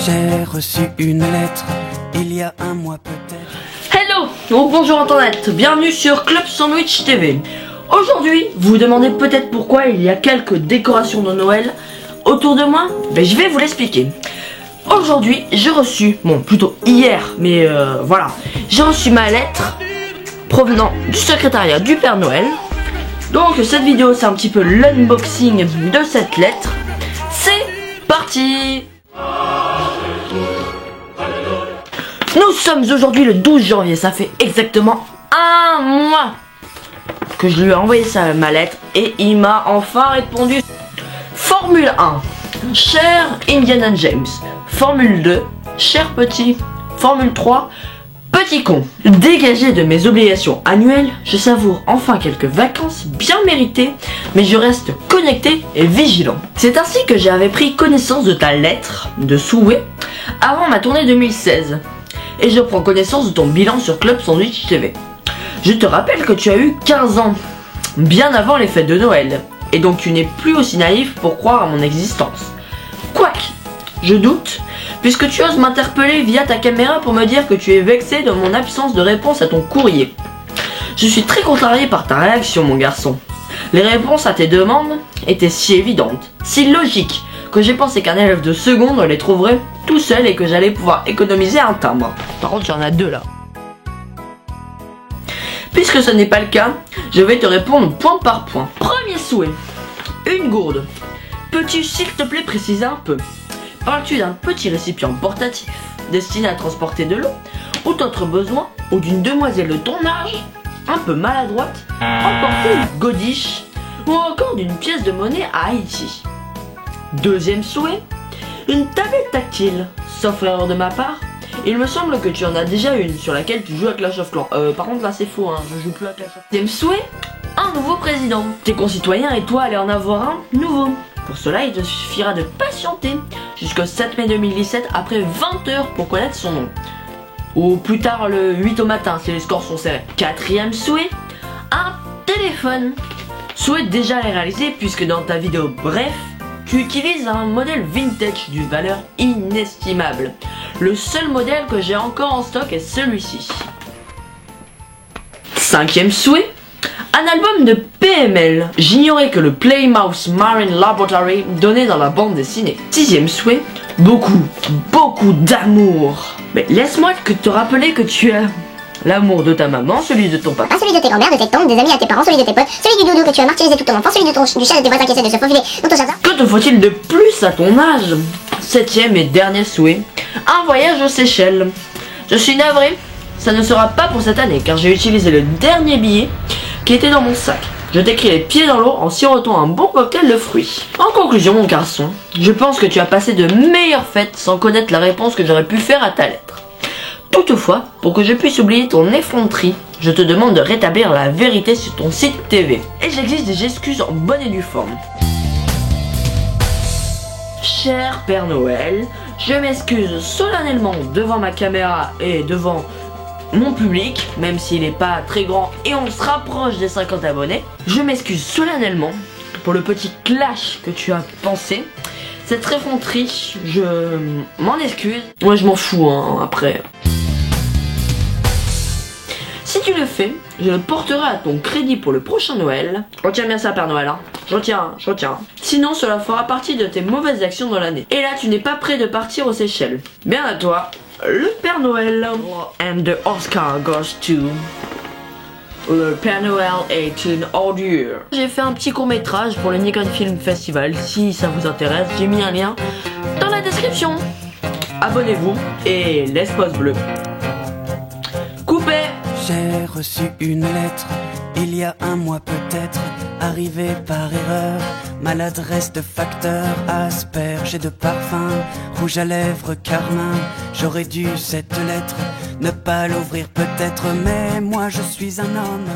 J'ai reçu une lettre il y a un mois peut-être. Hello, donc bonjour internet, bienvenue sur Club Sandwich TV. Aujourd'hui, vous vous demandez peut-être pourquoi il y a quelques décorations de Noël autour de moi. Je vais vous l'expliquer. Aujourd'hui, j'ai reçu, bon plutôt hier, mais voilà, j'ai reçu ma lettre provenant du secrétariat du Père Noël. Donc cette vidéo c'est un petit peu l'unboxing de cette lettre. C'est parti! Nous sommes aujourd'hui le 12 janvier, ça fait exactement un mois que je lui ai envoyé ma lettre et il m'a enfin répondu. Formule 1, cher Indiana James. Formule 2, cher petit. Formule 3, petit con. Dégagé de mes obligations annuelles, je savoure enfin quelques vacances bien méritées, mais je reste connecté et vigilant. C'est ainsi que j'avais pris connaissance de ta lettre de souhait avant ma tournée 2016. Et je prends connaissance de ton bilan sur Club Sandwich TV. Je te rappelle que tu as eu 15 ans, bien avant les fêtes de Noël, et donc tu n'es plus aussi naïf pour croire à mon existence. Quoique, je doute, puisque tu oses m'interpeller via ta caméra pour me dire que tu es vexé de mon absence de réponse à ton courrier. Je suis très contrarié par ta réaction, mon garçon. Les réponses à tes demandes étaient si évidentes, si logiques, que j'ai pensé qu'un élève de seconde les trouverait tout seul et que j'allais pouvoir économiser un timbre. Par contre, il y en a deux là. Puisque ce n'est pas le cas, je vais te répondre point par point. Premier souhait, une gourde. Peux-tu s'il te plaît préciser un peu? Parles-tu d'un petit récipient portatif destiné à transporter de l'eau ou d'autres besoins, ou d'une demoiselle de ton âge, un peu maladroite, emportée une godiche, ou encore d'une pièce de monnaie à Haïti? Deuxième souhait, une tablette tactile. Sauf erreur de ma part, il me semble que tu en as déjà une sur laquelle tu joues à Clash of Clans. Par contre là c'est faux, hein, je joue plus à Clash of Clans. Deuxième souhait, un nouveau président. Tes concitoyens et toi allez en avoir un nouveau. Pour cela il te suffira de patienter jusqu'au 7 mai 2017 après 20 heures pour connaître son nom. Ou plus tard le 8 au matin si les scores sont serrés. Quatrième souhait, un téléphone. Souhait déjà réalisé puisque dans ta vidéo bref, tu utilises un modèle vintage d'une valeur inestimable. Le seul modèle que j'ai encore en stock est celui-ci. Cinquième souhait, un album de PML. J'ignorais que le Plymouth Marine Laboratory donnait dans la bande dessinée. Sixième souhait, beaucoup d'amour. Mais laisse-moi te rappeler que tu as l'amour de ta maman, celui de ton papa, celui de tes grands-mères, de tes tantes, des amis à tes parents, celui de tes potes, celui du doudou que tu as martyrisé tout ton enfant, celui du chat de tes voisins qui essaie de se faufiler dans ton jardin. Que te faut-il de plus à ton âge? Septième et dernier souhait, un voyage aux Seychelles. Je suis navré, ça ne sera pas pour cette année car j'ai utilisé le dernier billet qui était dans mon sac. Je t'écris les pieds dans l'eau en sirotant un bon cocktail de fruits. En conclusion mon garçon, je pense que tu as passé de meilleures fêtes sans connaître la réponse que j'aurais pu faire à ta lettre. Toutefois, pour que je puisse oublier ton effronterie, je te demande de rétablir la vérité sur ton site TV. Et j'exige des excuses en bonne et due forme. Cher Père Noël, je m'excuse solennellement devant ma caméra et devant mon public, même s'il n'est pas très grand et on se rapproche des 50 abonnés. Je m'excuse solennellement pour le petit clash que tu as pensé. Cette effronterie, je m'en excuse. Moi je m'en fous hein, après. Si tu le fais, je le porterai à ton crédit pour le prochain Noël. Retiens bien ça Père Noël, hein. Je retiens. Sinon cela fera partie de tes mauvaises actions dans l'année. Et là tu n'es pas prêt de partir aux Seychelles. Bien à toi, le Père Noël. And the Oscar goes to... Le Père Noël est une ordure. J'ai fait un petit court métrage pour le Nikon Film Festival. Si ça vous intéresse, j'ai mis un lien dans la description. Abonnez-vous et laisse pouce bleu. Coupé. J'ai reçu une lettre il y a un mois peut-être, arrivée par erreur. Maladresse de facteur, asperge et de parfum, rouge à lèvres, carmin. J'aurais dû cette lettre ne pas l'ouvrir peut-être, mais moi je suis un homme